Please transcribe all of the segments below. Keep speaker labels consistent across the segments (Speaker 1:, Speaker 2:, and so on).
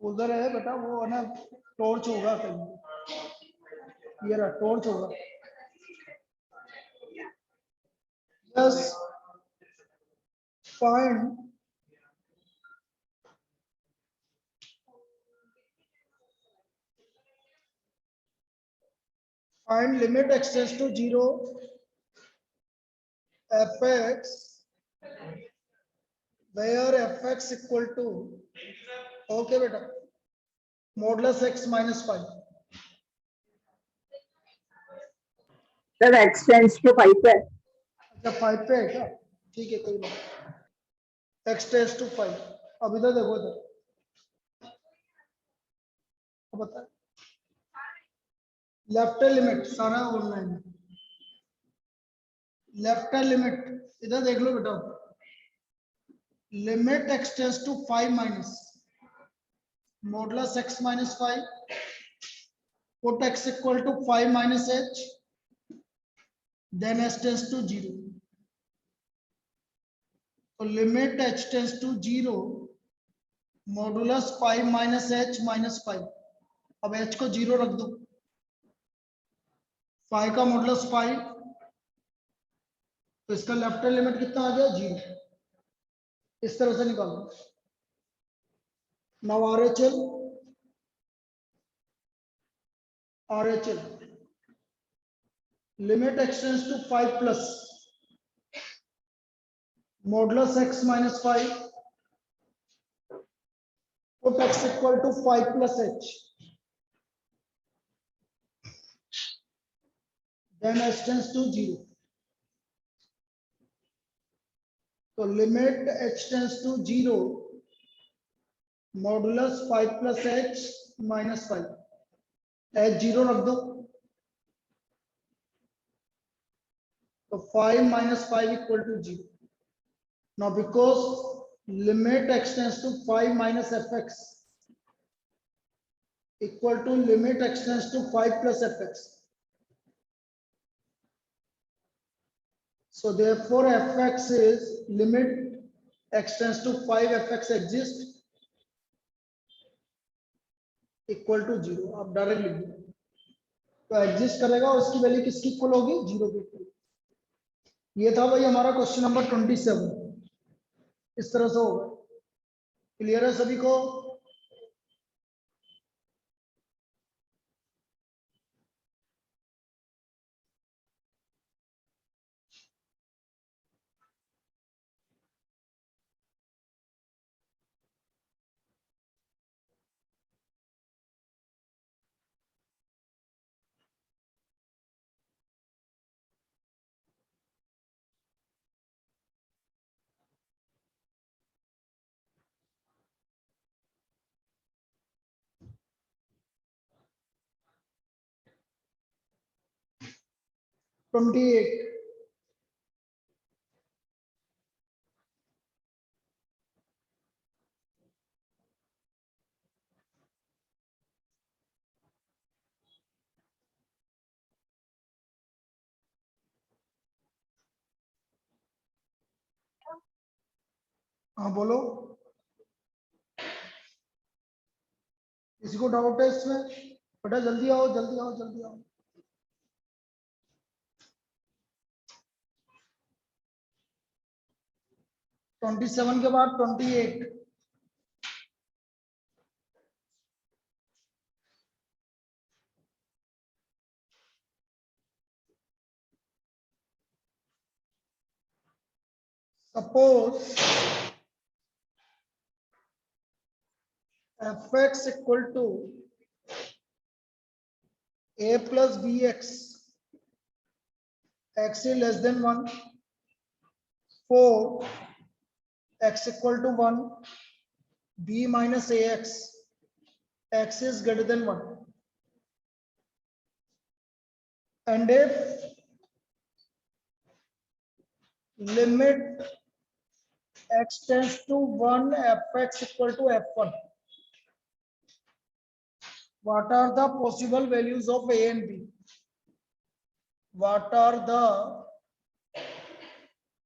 Speaker 1: उधर है बेटा, वो है ना टॉर्च होगा कहीं, ये रहा टॉर्च होगा। Yes, find limit x tends to 0 fx where fx equal to, okay बेटा, modulus x minus 5।
Speaker 2: Sir x tends to 5 पे।
Speaker 1: अच्छा 5 पे है क्या? ठीक है, कोई बात। x tends to 5। अब इधर देखो, इधर बता, लेफ्ट लिमिट सारा ऑनलाइन है। लेफ्ट लिमिट इधर देख लो बेटा, limit x tends to 5 minus modulus x minus 5, put x equal to 5 minus h, then h tends to 0। तो limit h tends to 0 modulus 5 minus h minus 5। अब h को 0 रख दो, 5 का मॉडुलस 5, तो इसका लेफ्ट लिमिट कितना आ गया? 0। इस तरह से निकालो। Now RHL limit x tends to 5 plus modulus x minus 5, put x equal to 5 plus h, then h tends to 0। तो limit h tends to 0 modulus 5 plus h minus 5, h 0 रख दो, तो 5 minus 5 equal to 0। Now because limit x tends to 5 minus fx equal to limit x tends to 5 plus fx, so therefore fx is limit x tends to 5 fx exists equal to 0। आप direct लिख दो, तो exist करेगा, उसकी value किसकी equal होगी? 0 की equal. ये था भाई हमारा क्वेश्चन नंबर 27। इस तरह से होगा। क्लियर है सभी को? Twenty eight. हाँ बोलो, किसी को डाउट है इसमें? बेटा जल्दी आओ, जल्दी आओ, जल्दी आओ। ट्वेंटी सेवन के बाद 28। Suppose fx equal to a plus bx, x is less than 1, for x equal to 1, b minus ax, x is greater than 1, and if limit x tends to 1 fx equal to f1, what are the possible values of a and b? What are the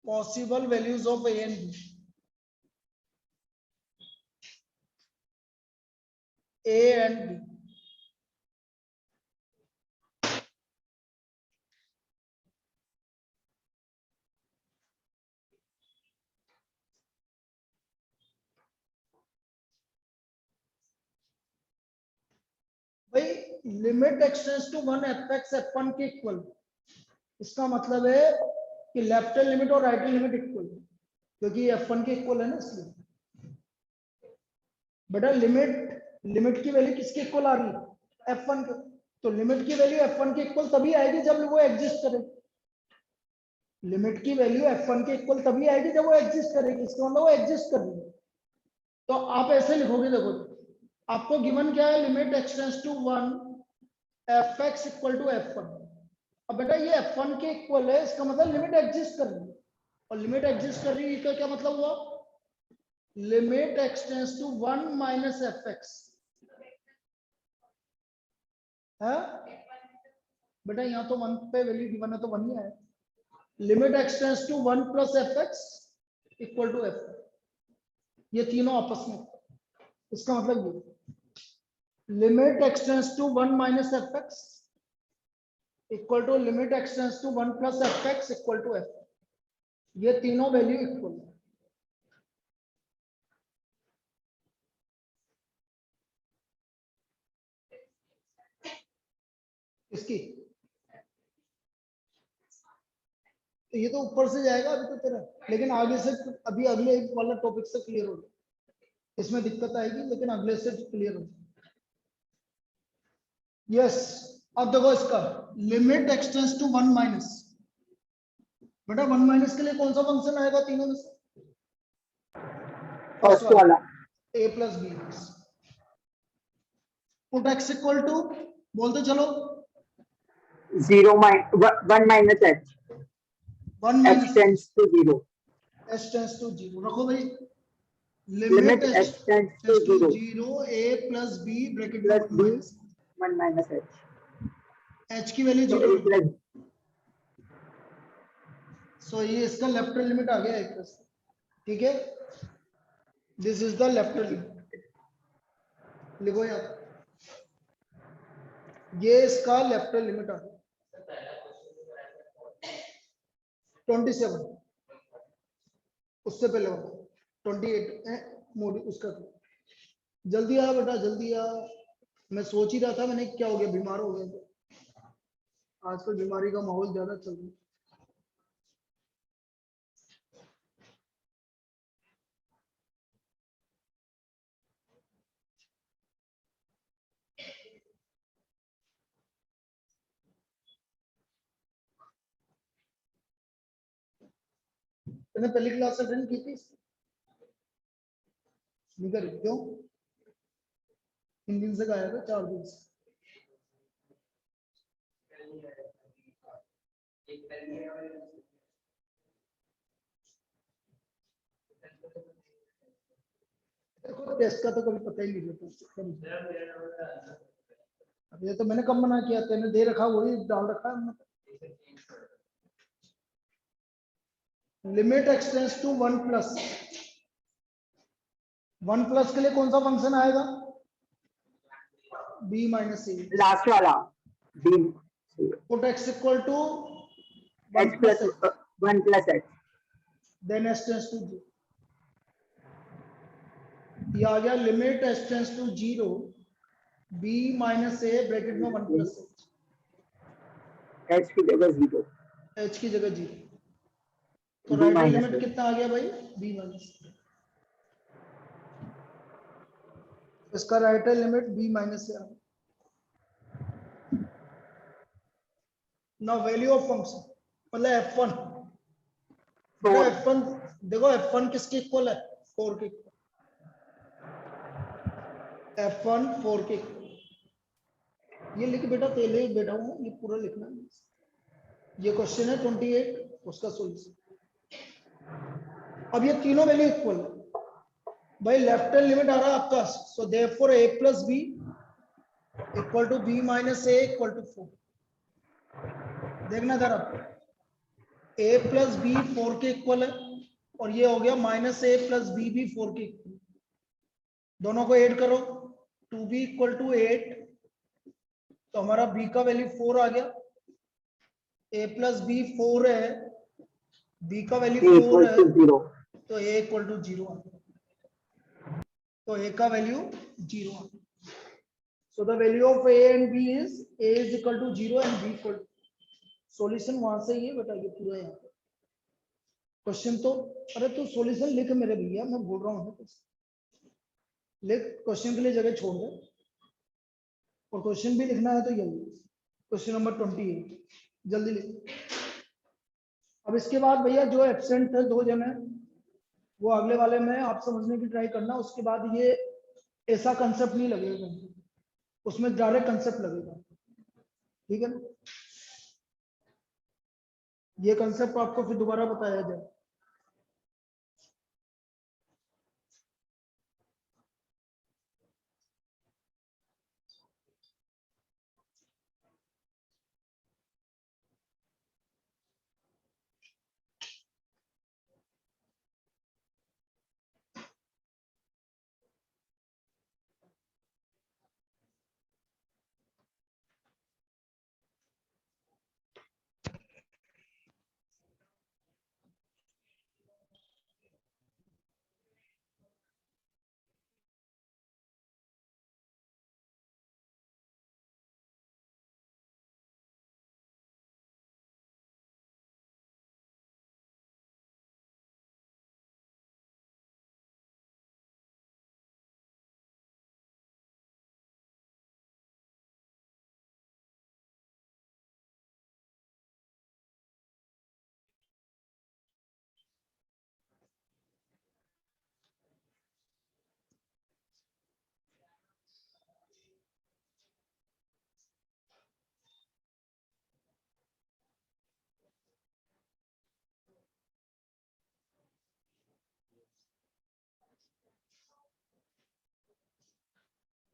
Speaker 1: possible values of a and b? A and B. भाई limit x tends to 1 fx f1 के equal, इसका मतलब है कि left hand limit और right hand limit equal, क्योंकि f1 के equal है ना, इसलिए। बेटा लिमिट की वैल्यू किसके इक्वल आ रही है? f1 के। तो लिमिट की वैल्यू f1 के इक्वल तभी आएगी जब वो एग्जिस्ट करे। लिमिट की वैल्यू f1 के इक्वल तभी आएगी जब वो एग्जिस्ट करेगी, इसका मतलब वो एग्जिस्ट कर रही है। तो आप ऐसे लिखोगे, देखो आपको गिवन क्या है, limit x tends to 1 fx equal to f1। अब बेटा ये f1 के इक्वल है, इसका मतलब लिमिट एग्जिस्ट कर रही है, और लिमिट एग्जिस्ट कर रही है का क्या मतलब हुआ? Limit x tends to 1 minus fx है बेटा, यहाँ तो 1 पे वैल्यू गिवन है तो 1 ही आया। Limit x tends to 1 plus fx equal to f, ये तीनों आपस में, इसका मतलब ये limit x tends to 1 minus fx equal to limit x tends to 1 plus fx equal to f, ये तीनों वैल्यू इक्वल है। इसकी तो ये तो ऊपर से जाएगा अभी तो तेरा, लेकिन आगे से अभी अगले वाला टॉपिक से क्लियर हो जाए, इसमें दिक्कत आएगी लेकिन अगले से क्लियर हो जाए। यस, अब देखो इसका लिमिट एक्सटेंड्स टू 1 माइनस, बेटा 1 माइनस के लिए कौन सा फंक्शन आएगा तीनों में से?
Speaker 2: फर्स्ट वाला
Speaker 1: a plus B. Put x equal to, बोलते चलो
Speaker 2: 1 minus h,
Speaker 1: 1
Speaker 2: h
Speaker 1: minus
Speaker 2: tends to 0,
Speaker 1: h tends to 0, रखो भाई
Speaker 2: limit
Speaker 1: limit
Speaker 2: h tends to
Speaker 1: tends to
Speaker 2: 0
Speaker 1: 0 a plus B bracket में
Speaker 2: plus
Speaker 1: 1
Speaker 2: b
Speaker 1: minus
Speaker 2: 1 minus h,
Speaker 1: h की value
Speaker 2: so
Speaker 1: 0
Speaker 2: a plus
Speaker 1: so ये इसका left limit आ गया 1 plus, ठीक है, this is the left limit, लिखो यार, ये इसका लेफ्ट लिमिट आ गया 27, उससे पहले वाला 28 है मोडी उसका। जल्दी आ बेटा जल्दी आ, मैं सोच ही रहा था मैंने क्या हो गया, बीमार हो गया, आजकल बीमारी का माहौल ज्यादा चल रहा है। मैंने पहली क्लास अटेंड की थी, नहीं करी क्यों? 3 दिन से गायब है, 4 दिन से। देखो टेस्ट का तो कभी पता ही नहीं रहता, अब ये तो मैंने कम मना किया, तेने दे रखा वही डाल रखा है हमने। Limit x tends to 1 plus, 1 plus के लिए कौन सा फंक्शन आएगा? b माइनस ए,
Speaker 2: last वाला b,
Speaker 1: put x equal to
Speaker 2: h plus 1 plus h,
Speaker 1: then h tends to 0, ये आ गया limit h tends to 0 b minus A bracket में 1 प्लस
Speaker 2: h की जगह 0,
Speaker 1: h की जगह 0, तो
Speaker 2: b
Speaker 1: right
Speaker 2: minus
Speaker 1: limit
Speaker 2: h,
Speaker 1: कितना आ गया भाई? b माइनस, इसका राइट लिमिट b माइनस से आ गया। नाउ वैल्यू ऑफ फंक्शन मतलब f1, बेटा
Speaker 2: 4,
Speaker 1: f1 देखो f1 किसके इक्वल है? 4 के इक्वल, f1 4 के इक्वल, ये लिख बेटा पहले ही बैठा हूं, ये पूरा लिखना है। ये क्वेश्चन है 28, उसका सॉल्यूशन। अब ये तीनों वैल्यू इक्वल है भाई, लेफ्ट हैंड लिमिट आ रहा है आपका, so therefore a plus B equal to b minus A equal to 4। देखना जरा, a प्लस बी 4 के इक्वल है, और ये हो गया माइनस ए प्लस बी भी 4 के इक्वल, दोनों को ऐड करो 2b इक्वल टू 8, तो हमारा b का वैल्यू 4 आ गया। a प्लस बी 4 है, b का वैल्यू 4
Speaker 2: equals
Speaker 1: है,
Speaker 2: to 0.
Speaker 1: तो a इक्वल टू 0 आ गया। तो a का वैल्यू 0 आ गया। So the value of a and b is a is equal to 0 and b equal to, solution वहां से ही है बेटा, ये पूरा यहाँ पे क्वेश्चन। तो अरे तू सॉल्यूशन लिख मेरे भैया, मैं बोल रहा हूँ लिख, क्वेश्चन के लिए जगह छोड़ दे, और क्वेश्चन भी लिखना है तो ये क्वेश्चन नंबर 28 जल्दी लिख। अब इसके बाद भैया जो एब्सेंट थे 2 जने, वो अगले वाले में आप समझने की ट्राई करना। उसके बाद ये ऐसा कंसेप्ट नहीं लगेगा, उसमें डायरेक्ट कंसेप्ट लगेगा, ठीक है ना। ये कंसेप्ट आपको फिर दोबारा बताया जाए।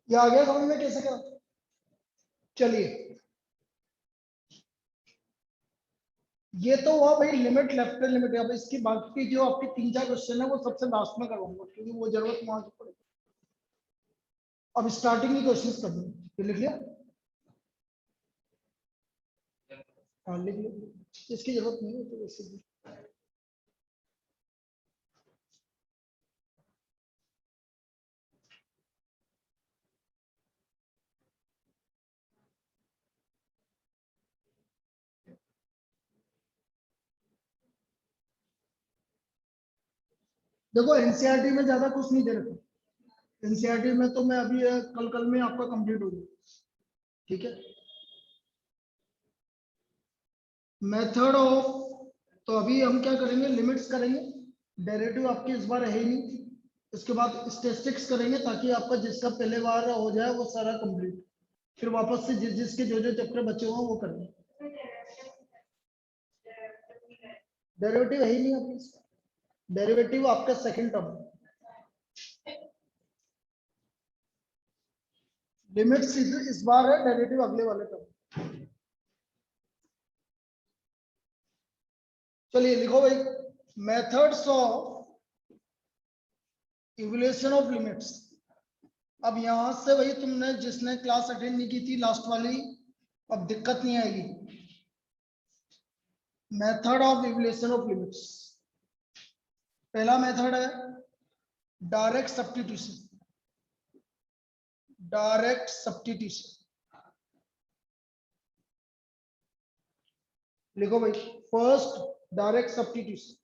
Speaker 1: ये आ गया समझ में कैसे क्या। चलिए, ये तो हुआ भाई लिमिट, लेफ्ट लिमिट। अब इसकी बाकी जो आपकी 3-4 क्वेश्चन है वो सबसे लास्ट में करवाऊंगा, क्योंकि वो जरूरत वहां की पड़ेगी। अब स्टार्टिंग की क्वेश्चंस कर दूं, ये लिख लिया, हाँ लिख लिया, इसकी जरूरत नहीं है तो वैसे भी। देखो एनसीईआरटी में ज्यादा कुछ नहीं दे रखा, एनसीईआरटी में तो मैं अभी कल कल में आपका कंप्लीट हो गया, ठीक है। मेथड ऑफ, तो अभी हम क्या करेंगे, लिमिट्स करेंगे, डेरिवेटिव आपके इस बार है ही नहीं। उसके बाद स्टैटिस्टिक्स करेंगे, ताकि आपका जिसका पहले बार हो जाए वो सारा कंप्लीट, फिर वापस से जिसके जो जो चैप्टर बचे हुए हैं वो करेंगे। डेरिवेटिव है ही नहीं आपके, डेरिवेटिव आपका सेकंड टर्म, लिमिट्स इस बार है, डेरिवेटिव अगले वाले टर्म। चलिए लिखो भाई, methods of evaluation of limits. अब यहां से भाई तुमने जिसने क्लास अटेंड नहीं की थी लास्ट वाली, अब दिक्कत नहीं आएगी। Method of evaluation of limits, पहला मेथड है डायरेक्ट सब्स्टिट्यूशन। डायरेक्ट सब्स्टिट्यूशन लिखो भाई, first direct substitution.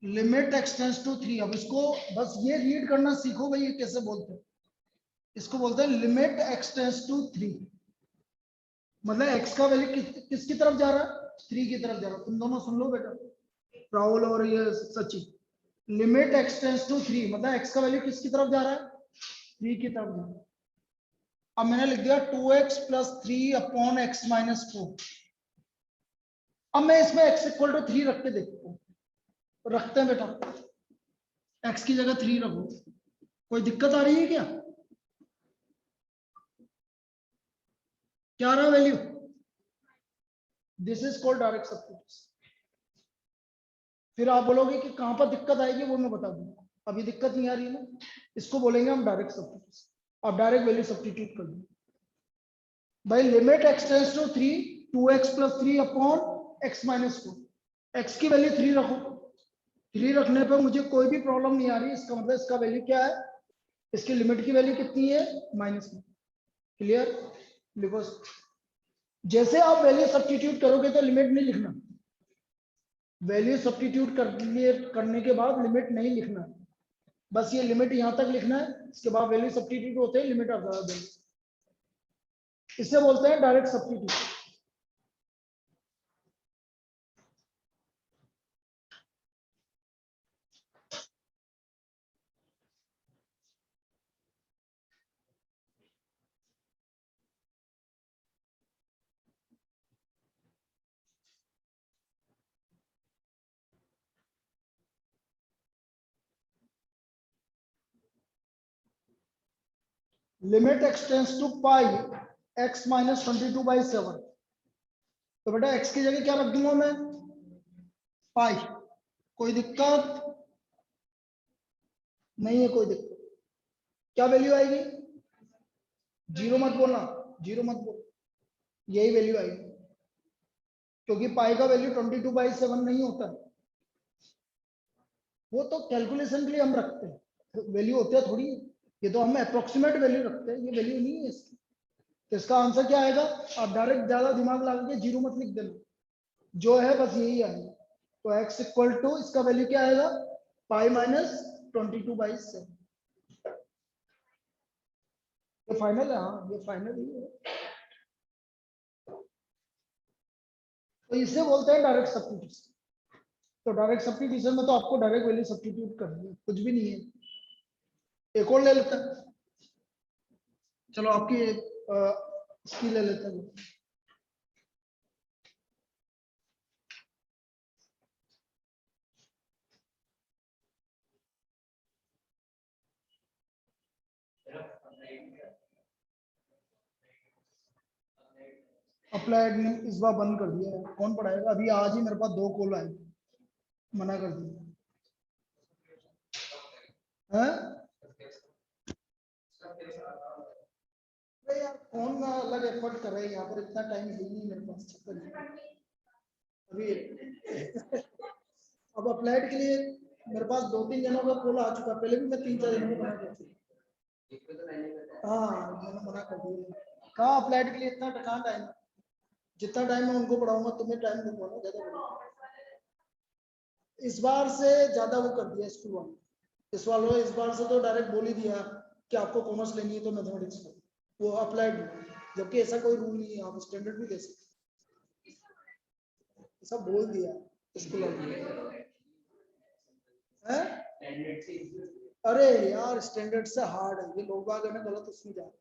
Speaker 1: Limit x tends to 3। अब इसको बस ये रीड करना सीखो भाई, ये कैसे बोलते हैं। इसको बोलते हैं लिमिट एक्सटेंड्स टू 3, मतलब एक्स का वैल्यू किसकी तरफ जा रहा है, 3 की तरफ जा रहा है। तुम दोनों सुन लो बेटा, राहुल और ये सचिन, लिमिट एक्सटेंड्स टू 3 मतलब एक्स का वैल्यू किसकी तरफ जा रहा है, 3 की तरफ जा रहा है। अब मैंने लिख दिया 2x plus 3 upon x minus 4। अब मैं इसमें x इक्वल टू 3 रख के देखता हूँ, रखते हैं बेटा, x की जगह 3 रखो, कोई दिक्कत आ रही है क्या, क्या रहा value, this is called direct substitution. फिर आप बोलोगे कि कहां पर दिक्कत आएगी वो मैं बता दूंगा, अभी दिक्कत नहीं आ रही है ना, इसको बोलेंगे हम डायरेक्ट सब्स्टिट्यूशन। आप डायरेक्ट वैल्यू सब्स्टिट्यूट कर दो भाई, limit x tends to 3 2x + 3 upon x - 4, x की वैल्यू 3 रखो, 3 रखने पर मुझे कोई भी प्रॉब्लम नहीं आ रही, इसका मतलब इसका वैल्यू क्या है, इसकी लिमिट की वैल्यू कितनी है -1। क्लियर? लिखो, जैसे आप वैल्यू सब्स्टिट्यूट करोगे तो लिमिट नहीं लिखना, वैल्यू सब्स्टिट्यूट करने के बाद लिमिट नहीं लिखना, बस ये लिमिट यहां तक लिखना है, इसके बाद वैल्यू सब्स्टिट्यूट होते हैं लिमिट आ जाएगा, इसे बोलते हैं direct substitution. Limit x tends to pi x - 22/7, तो बेटा x की जगह क्या रख दूंगा मैं, पाई। कोई दिक्कत नहीं है, कोई दिक्कत, क्या वैल्यू आएगी, 0 मत बोलना, 0 मत बोल, यही वैल्यू आएगी, क्योंकि पाई का वैल्यू 22/7 नहीं होता है, वो तो कैलकुलेशन के लिए हम रखते हैं, वैल्यू होती है थोड़ी, ये तो हम अप्रोक्सीमेट वैल्यू रखते हैं, ये वैल्यू नहीं है इसकी। तो इसका आंसर क्या आएगा, आप डायरेक्ट ज्यादा दिमाग लगा के 0 मत लिख देना, जो है बस यही आएगा। तो x = इसका वैल्यू क्या आएगा, पाई - 22/7। ये फाइनल है, हाँ ये फाइनल ही है, तो इसे बोलते हैं डायरेक्ट सब्स्टिट्यूशन। तो डायरेक्ट सब्स्टिट्यूशन में तो आपको डायरेक्ट वैल्यू सब्स्टिट्यूट करनी है, कुछ भी नहीं है। एक और ले लेते हैं, चलो आपकी इसकी ले लेते हैं, अप्लाइड ने इस बार बंद कर दिया है, कौन पढ़ाएगा, अभी आज ही मेरे पास 2 कॉल आए, मना कर दिया है। अरे यार कौन ना अलग एफर्ट कर रहे हैं यहाँ पर, इतना टाइम है ही नहीं मेरे पास, चक्कर नहीं। अभी अब अप्लाइड के लिए मेरे पास 2-3 जनों का कॉल आ चुका, पहले भी मैं 3-4 जनों को मना कर चुका, हाँ मैंने मना कर दिया, कहाँ अप्लाइड के लिए इतना कहाँ टाइम, जितना टाइम मैं उनको पढ़ाऊंगा तुम्हें टाइम दूंगा ना ज्यादा, इस बार से ज्यादा वो कर दिया स्कूल वालों, इस वालों इस बार से तो डायरेक्ट बोल ही दिया कि आपको कॉमर्स लेनी है तो मैथमेटिक्स लो, वो अप्लाइड, जबकि ऐसा कोई रूल नहीं है, आप स्टैंडर्ड भी दे सकते, ऐसा बोल दिया स्कूल वालों ने। अरे यार स्टैंडर्ड से हार्ड है, ये लोग बाग है ना गलत उसमें जा रहे,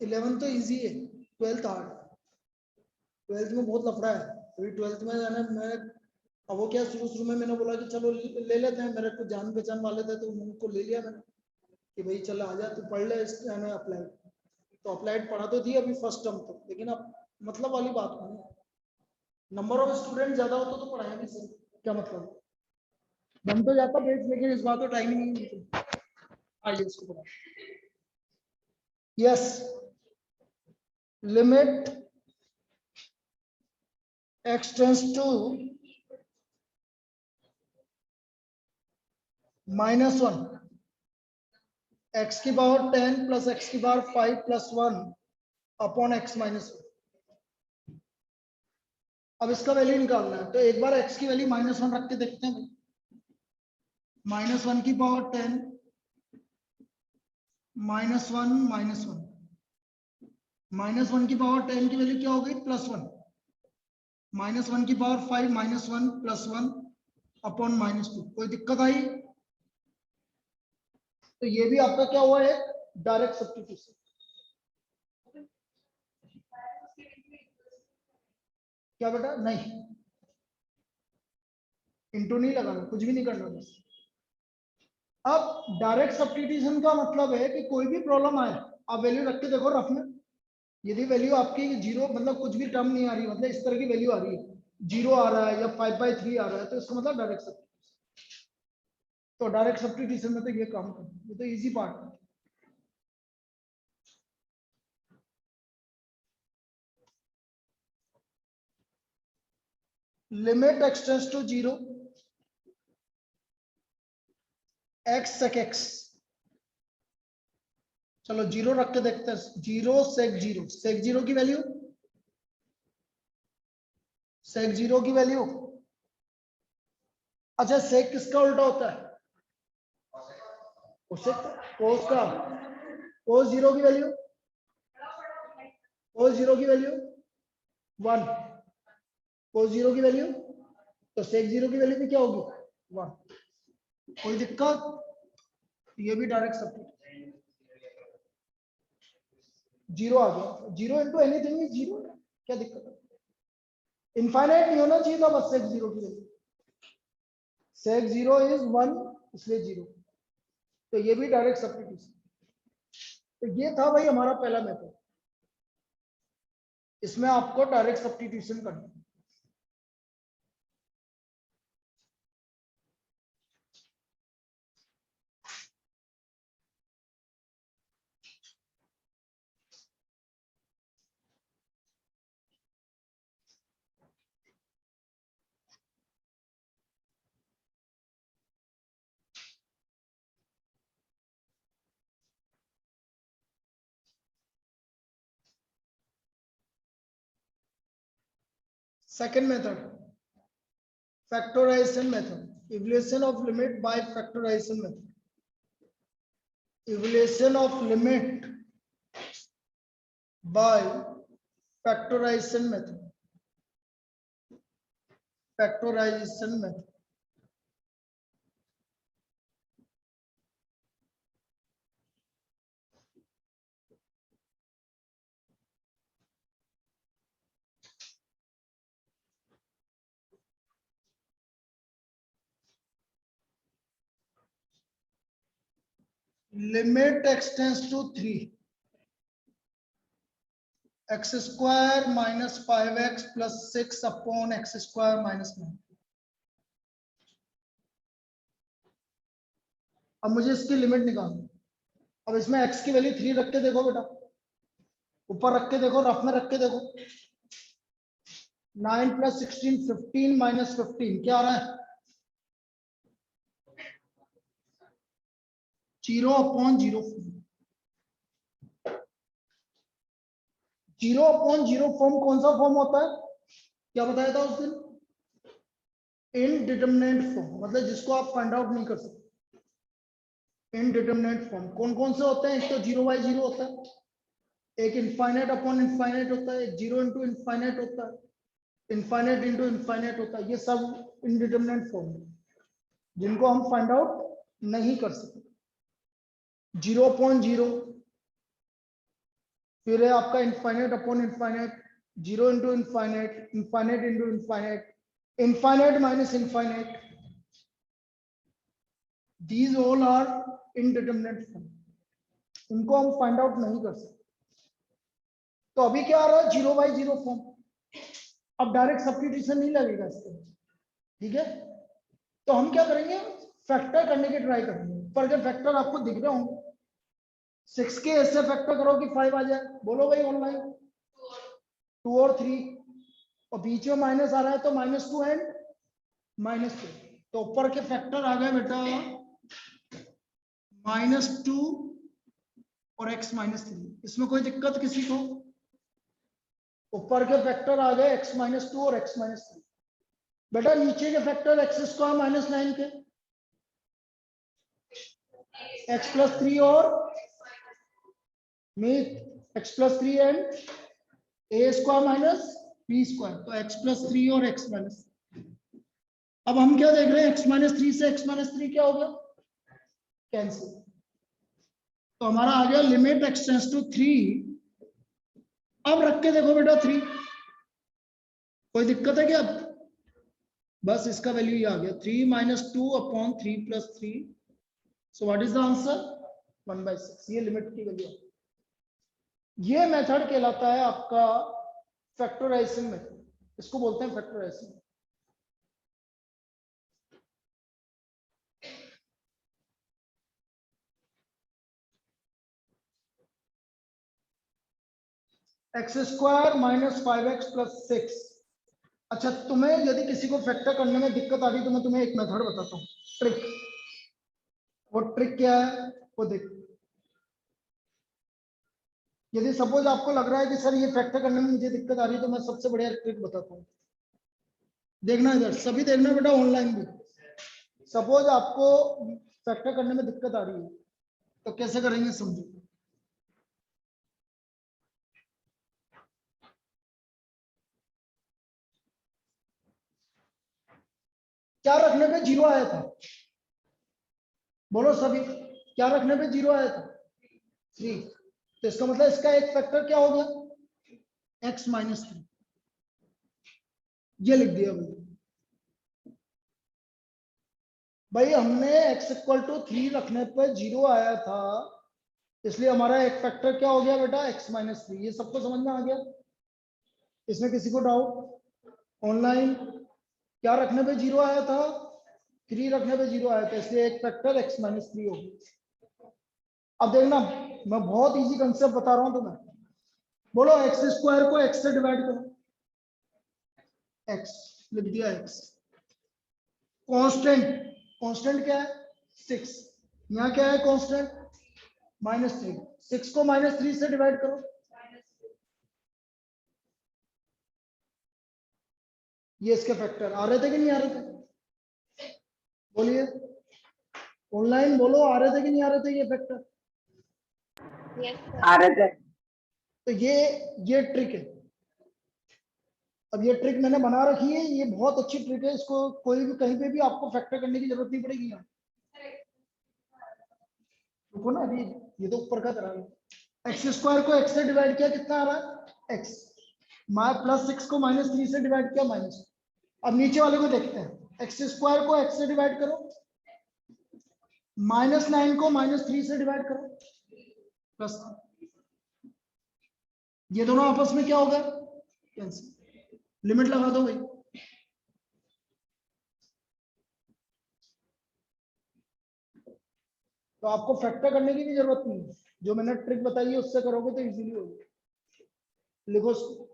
Speaker 1: 11th तो इजी है, 12th हार्ड, 12th में बहुत लफड़ा है, अभी 12th में है ना, मैं अब वो क्या शुरू में मैंने बोला कि चलो ले लेते हैं, मेरे को जान पहचान वाले थे तो उनको ले लिया मैंने कि भाई चल आ जा तू पढ़ ले अप्लाइड, तो अप्लाइड पढ़ा तो थी अभी फर्स्ट टर्म तक, लेकिन अब मतलब वाली बात नहीं है, नंबर ऑफ स्टूडेंट ज्यादा होता तो पढ़ाया भी सही, क्या मतलब बन तो जाता बेच, लेकिन इस बात तो टाइम ही नहीं है, आइए इसको पढ़ा। Yes, limit x tends to -1, x की पावर 10 + x की पावर 5 + 1 अपॉन x - 1। अब इसका वैल्यू निकालना है, तो एक बार x की वैल्यू -1 रख के देखते हैं, -1 की पावर 10 -1 -1 की पावर 10 की वैल्यू क्या हो गई, +1, -1 की पावर 5 -1 +1 अपॉन -2, कोई दिक्कत आई, तो ये भी आपका क्या हुआ है, डायरेक्ट सब्स्टिट्यूशन। क्या बेटा, नहीं इंटू नहीं लगाना, कुछ भी नहीं करना बस। अब डायरेक्ट सब्स्टिट्यूशन का मतलब है कि कोई भी प्रॉब्लम आए आप वैल्यू रख के देखो रफ में, यदि वैल्यू आपकी 0 मतलब कुछ भी टर्म नहीं आ रही, मतलब इस तरह की वैल्यू आ रही है, 0 आ रहा है या 5/3 आ रहा है, तो इसका मतलब डायरेक्ट सब्स्टिट्यूशन। तो डायरेक्ट सब्स्टिट्यूशन में तो ये काम करना, ये तो इजी पार्ट है। Limit x tends to 0 x sec x, चलो 0 रख के देखते हैं। 0 sec 0, sec 0 की वैल्यू, sec 0 की वैल्यू, अच्छा sec किसका उल्टा होता है? उससे cos का, cos 0 की वैल्यू, cos 0 की वैल्यू 1, cos 0 की वैल्यू, तो sec 0 की वैल्यू भी क्या होगी? 1। कोई दिक्कत? ये भी डायरेक्ट सब्स्टिट्यूशन, 0 आ गया। 0 इंटू एनीथिंग इज 0, क्या दिक्कत है? इनफाइनाइट नहीं होना चाहिए था बस sec 0 की वैल्यू, sec 0 इज 1 इसलिए 0, तो ये भी डायरेक्ट सब्स्टिट्यूशन। तो ये था भाई हमारा पहला मेथड, इसमें आपको डायरेक्ट सब्स्टिट्यूशन करना है। Second method, factorization method, evaluation of limit by factorization method. Evaluation of limit by factorization method. Factorization method. Limit x tends to 3, x square minus 5x plus 6 upon x square minus 9. अब मुझे इसकी limit निकालनी। अब इसमें x की value 3 रख के देखो बेटा, ऊपर रख के देखो, रफ में रख के देखो। 9 प्लस 16 15 माइनस 15 क्या आ रहा है? 0/0। 0/0 फॉर्म कौन सा फॉर्म होता है? क्या बताया था उस दिन? इनडिटरमिनेट फॉर्म, मतलब जिसको आप फाइंड आउट नहीं कर सकते। इनडिटरमिनेट फॉर्म कौन कौन से होते हैं? एक तो 0/0 होता है, एक इनफाइनाइट अपॉन इनफाइनाइट होता है, एक 0 इंटू इनफाइनाइट होता है, इनफाइनाइट इंटू इनफाइनाइट होता है। ये सब इनडिटरमिनेट फॉर्म है जिनको हम फाइंड आउट नहीं कर सकते। 0/0, फिर है आपका infinite upon infinite, 0 into infinite, infinite into infinite, infinite minus infinite. These all are indeterminate form, इनको हम फाइंड आउट नहीं कर सकते। तो अभी क्या आ रहा है? 0/0 फॉर्म। अब डायरेक्ट सब्स्टिट्यूशन नहीं लगेगा इसके, ठीक है? तो हम क्या करेंगे? फैक्टर करने की ट्राई करेंगे। पर अगर फैक्टर आपको दिख रहे होंगे, 6 के ऐसे फैक्टर करो कि 5 आ जाए, बोलो भाई ऑनलाइन। 2 और 3, और बीच में माइनस आ रहा है तो -2 एंड -2, तो ऊपर के फैक्टर आ गए बेटा -2 और x -3। इसमें कोई दिक्कत किसी को? ऊपर के फैक्टर आ गए x -2 और x -3। बेटा नीचे के फैक्टर x स्क्वायर -9 के, x + 3 और मीट x + 3 and a square b square, तो x + 3 और x -3। अब हम क्या देख रहे हैं? x -3 से x -3 क्या हो गया? कैंसिल। तो हमारा आ गया लिमिट x टेंड्स टू 3। अब रख के देखो बेटा 3, कोई दिक्कत है क्या? बस इसका वैल्यू ये आ गया 3 - 2 upon 3 + 3। So what is the answer? 1/6। ये लिमिट की वैल्यू। ये मेथड कहलाता है आपका फैक्टराइजेशन मेथड, इसको बोलते हैं factorisation. X square minus 5x plus 6। अच्छा, तुम्हें यदि किसी को फैक्टर करने में दिक्कत आ रही है तो मैं तुम्हें एक मेथड बताता हूँ, ट्रिक। वो ट्रिक क्या है वो देख। यदि सपोज आपको लग रहा है कि सर ये फैक्टर करने में मुझे दिक्कत आ रही है, तो मैं सबसे बढ़िया ट्रिक बताता हूँ। देखना इधर, सभी देखना बेटा, ऑनलाइन भी। सपोज आपको फैक्टर करने में दिक्कत आ रही है तो कैसे करेंगे समझो। क्या रखने पे जीरो आया था? बोलो सभी, क्या रखने पे जीरो आया था? 3। तो इसका मतलब इसका एक फैक्टर क्या हो गया? x minus 3। ये लिख दिया भाई हमने x इक्वल टू 3 रखने पे जीरो आया था, इसलिए हमारा एक फैक्टर क्या हो गया बेटा? x minus 3। ये सबको समझ में आ गया? इसमें किसी को डाउट? ऑनलाइन क्या रखने पे जीरो आया था? 3 रखने पे जीरो आया था, इसलिए एक फैक्टर x माइनस 3 हो गया। अब देखना, मैं बहुत इजी कंसेप्ट बता रहा हूं तुम्हें। बोलो एक्स स्क्वायर को x से डिवाइड करो। x लिख दिया x। कांस्टेंट, कांस्टेंट क्या है? 6। यहाँ क्या है कांस्टेंट? -3। 6 को -3 से डिवाइड करो। ये इसके फैक्टर आ रहे थे कि नहीं आ रहे थे? बोलिए ऑनलाइन, बोलो आ रहे थे कि नहीं आ रहे थे ये फैक्टर?
Speaker 2: आ रहे थे।
Speaker 1: तो ये ट्रिक है। अब ये ट्रिक मैंने बना रखी है, ये बहुत अच्छी ट्रिक है। इसको कोई भी कहीं पे भी आपको फैक्टर करने की जरूरत नहीं पड़ेगी। यहाँ रुको ना, अभी ये तो ऊपर का तरह। एक्स स्क्वायर को x से डिवाइड किया, कितना आ रहा है? x। प्लस 6 को -3 से डिवाइड किया, माइनस। अब नीचे वाले को देखते हैं। एक्स स्क्वायर को x से डिवाइड करो, -9 को -3 से डिवाइड करो, प्लस। ये दोनों आपस में क्या होगा? कैंसिल। लिमिट लगा दो भाई। तो आपको फैक्टर करने की भी जरूरत नहीं है, जो मैंने ट्रिक बताई है उससे करोगे तो इजीली होगी। लिखो उसको।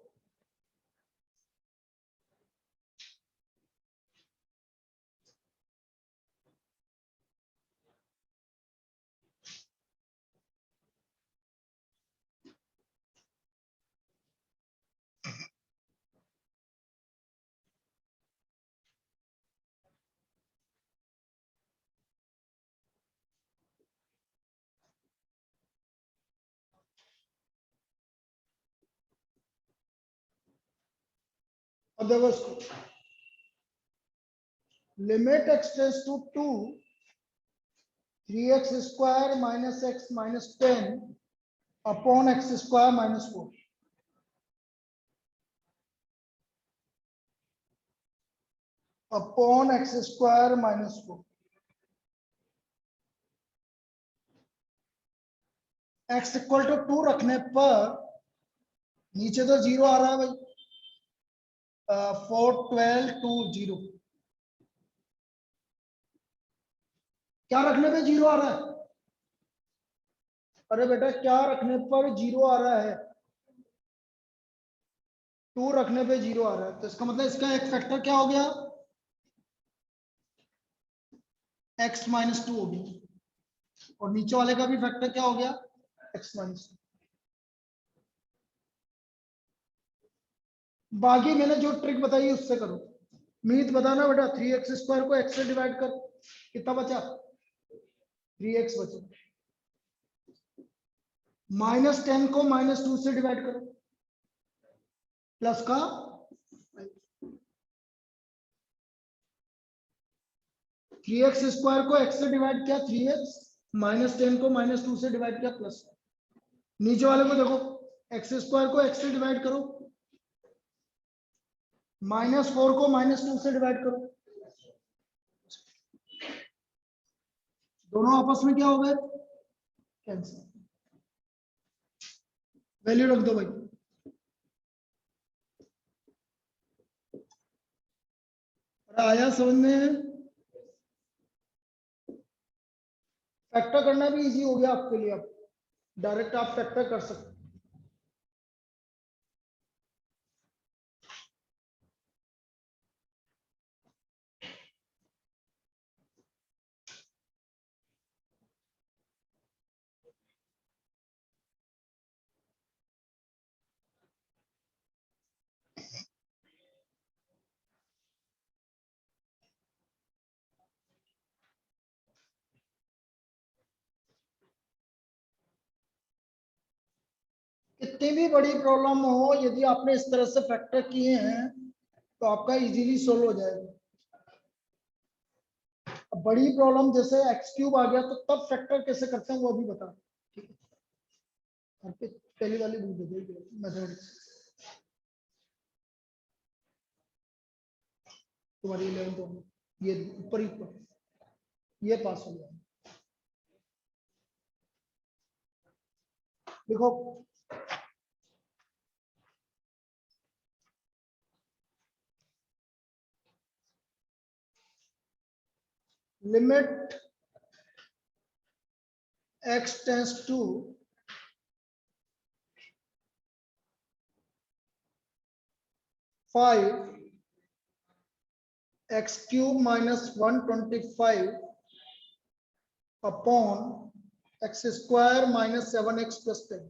Speaker 1: अब देखो इसको, limit x tends to 2, 3x square minus x minus 10 upon x square -4। Upon x square -4। x equal to 2 रखने पर नीचे तो जीरो आ रहा है भाई। 4 12 2 0। क्या रखने पे जीरो आ रहा है? अरे बेटा क्या रखने पर जीरो आ रहा है? 2 रखने पे जीरो आ रहा है, तो इसका मतलब इसका एक फैक्टर क्या हो गया? x -2 हो गया। और नीचे वाले का भी फैक्टर क्या हो गया? x -2। बाकी मैंने जो ट्रिक बताई है उससे करो। मीत बताना बेटा, 3x स्क्वायर को x से डिवाइड कर, कितना बचा? 3x बचा। -10 को -2 से डिवाइड करो, प्लस का 3x स्क्वायर को x से डिवाइड किया 3x, -10 को -2 से डिवाइड किया, प्लस। नीचे वाले को देखो, x स्क्वायर को x से डिवाइड करो, -4 को -2 से डिवाइड करो, दोनों आपस में क्या हो गए? कैंसिल। वैल्यू रख दो भाई। आया समझ में? फैक्टर करना भी इजी हो गया आपके लिए। अब डायरेक्ट आप फैक्टर कर सकते हैं। कितनी भी बड़ी प्रॉब्लम हो, यदि आपने इस तरह से फैक्टर किए हैं तो आपका इजीली सोल्व हो जाएगा। अब बड़ी प्रॉब्लम जैसे एक्स क्यूब आ गया तो तब फैक्टर कैसे करते हैं वो भी बता, ठीक है। पहली वाली बुक दे दो मैथमेटिक्स, तुम्हारी 11th तो ये ऊपर ही ऊपर ये पास हो गया। देखो limit x tends to five x cube minus 125 upon x square minus 7x plus 10,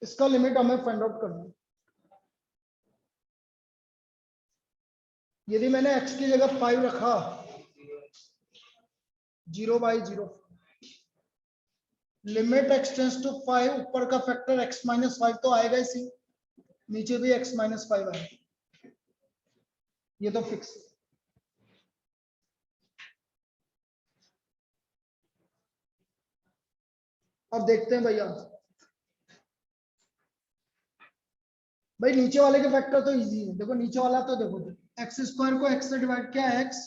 Speaker 1: इसका लिमिट हमें फाइंड आउट करना है। यदि मैंने x की जगह 5 रखा, 0/0, लिमिट x टेंस टू 5, ऊपर का फैक्टर x माइनस 5 तो आएगा इसी, नीचे भी x माइनस 5 आएगा, ये तो फिक्स। अब देखते हैं भैया, भाई नीचे वाले के फैक्टर तो इजी है। देखो नीचे वाला तो देखो, एक्स स्क्वायर को x से डिवाइड किया x,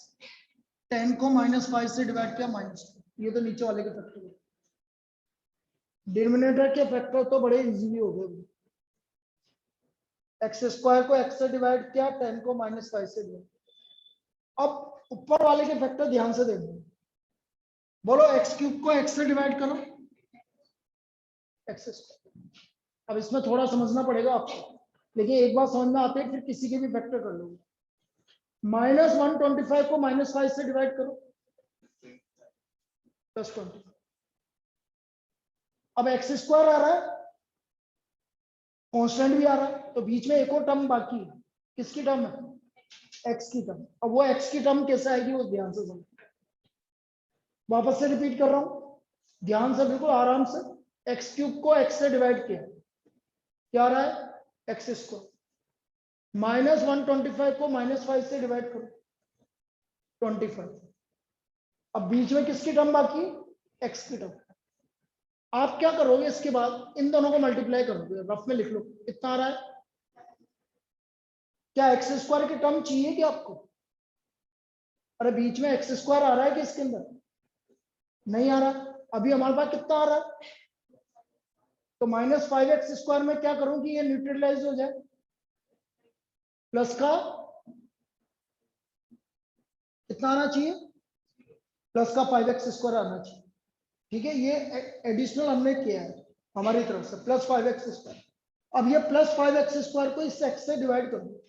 Speaker 1: 10 को -5 से डिवाइड किया -2, ये तो नीचे वाले के फैक्टर है। डिनोमिनेटर के फैक्टर तो बड़े इजीली हो गए। एक्स स्क्वायर को x से डिवाइड किया, 10 को -5 से डिवाइड। अब ऊपर वाले के फैक्टर ध्यान से देखो, बोलो एक्स क्यूब को x से डिवाइड करो, एक्स स्क्वायर। अब इसमें थोड़ा समझना पड़ेगा आपको, लेकिन एक बार समझ में आते हैं फिर किसी के भी फैक्टर कर लोगे। -125 को -5 से डिवाइड करो, +20। अब एक्स स्क्वायर आ रहा है, कांस्टेंट भी आ रहा है, तो बीच में एक और टर्म बाकी है। किसकी टर्म है? एक्स की टर्म। अब वो एक्स की टर्म कैसे आएगी वो ध्यान से समझो। वापस से रिपीट कर रहा हूं, ध्यान से, बिल्कुल आराम से। एक्स क्यूब को एक्स से डिवाइड किया, क्या आ रहा है? X square. -125 को -5 से डिवाइड करो, 25। अब बीच में किसकी टर्म बाकी? एक्स की टर्म। आप क्या करोगे इसके बाद? इन दोनों को मल्टीप्लाई करोगे, रफ में लिख लो, कितना आ रहा है? क्या एक्स स्क्वायर की टर्म चाहिए क्या आपको? अरे बीच में एक्स स्क्वायर आ रहा है कि इसके अंदर नहीं आ रहा? अभी हमारे पास कितना आ रहा है? तो -5x स्क्वायर में क्या करूं कि ये न्यूट्रलाइज हो जाए, प्लस का कितना आना चाहिए? प्लस का 5x स्क्वायर आना चाहिए, ठीक है। ये एडिशनल हमने किया है हमारी तरफ से, +5x स्क्वायर। अब ये +5x स्क्वायर को इस x से डिवाइड कर दो,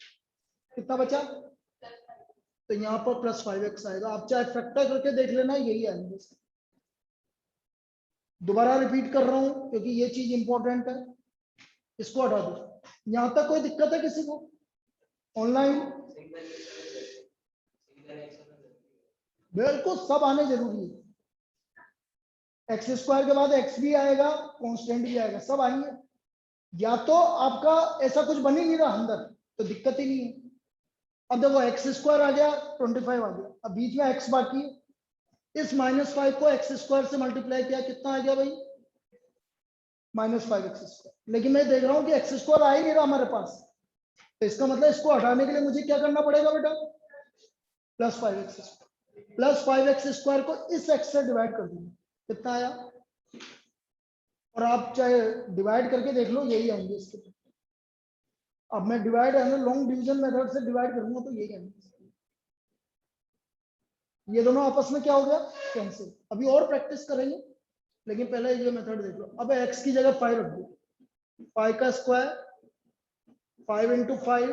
Speaker 1: कितना बचा? तो यहाँ पर +5x आएगा। आप चाहे फैक्टर करके देख लेना, यही आएंगे। दोबारा रिपीट कर रहा हूं क्योंकि ये चीज इंपॉर्टेंट है, इसको हटा दो। यहां तक कोई दिक्कत है किसी को? ऑनलाइन बिल्कुल सब आने जरूरी है। एक्स स्क्वायर के बाद एक्स भी आएगा, कांस्टेंट भी आएगा, सब आएंगे। या तो आपका ऐसा कुछ बन ही नहीं रहा अंदर तो दिक्कत ही नहीं है। अब देखो एक्स स्क्वायर आ गया, 25 आ गया, अब बीच में एक्स बाकी है। इस -5 को एक्स स्क्वायर से मल्टीप्लाई किया, कितना आ गया भाई? -5x square. लेकिन मैं देख रहा हूं कि एक्स स्क्वायर आ ही नहीं रहा हमारे पास, तो इसका मतलब इसको हटाने के लिए मुझे क्या करना पड़ेगा बेटा? +5x square. +5x स्क्वायर को इस x से डिवाइड कर दूंगा, कितना आया? और आप चाहे डिवाइड करके देख लो, यही आएंगे इसके। अब मैं डिवाइड है लॉन्ग डिवीजन मेथड से डिवाइड करूंगा तो यही आएंगे। ये दोनों आपस में क्या हो गया? कैंसिल। अभी और प्रैक्टिस करेंगे, लेकिन पहले ये मेथड देख लो। अब x की जगह 5 रख दो, 5 का स्क्वायर, 5 × 5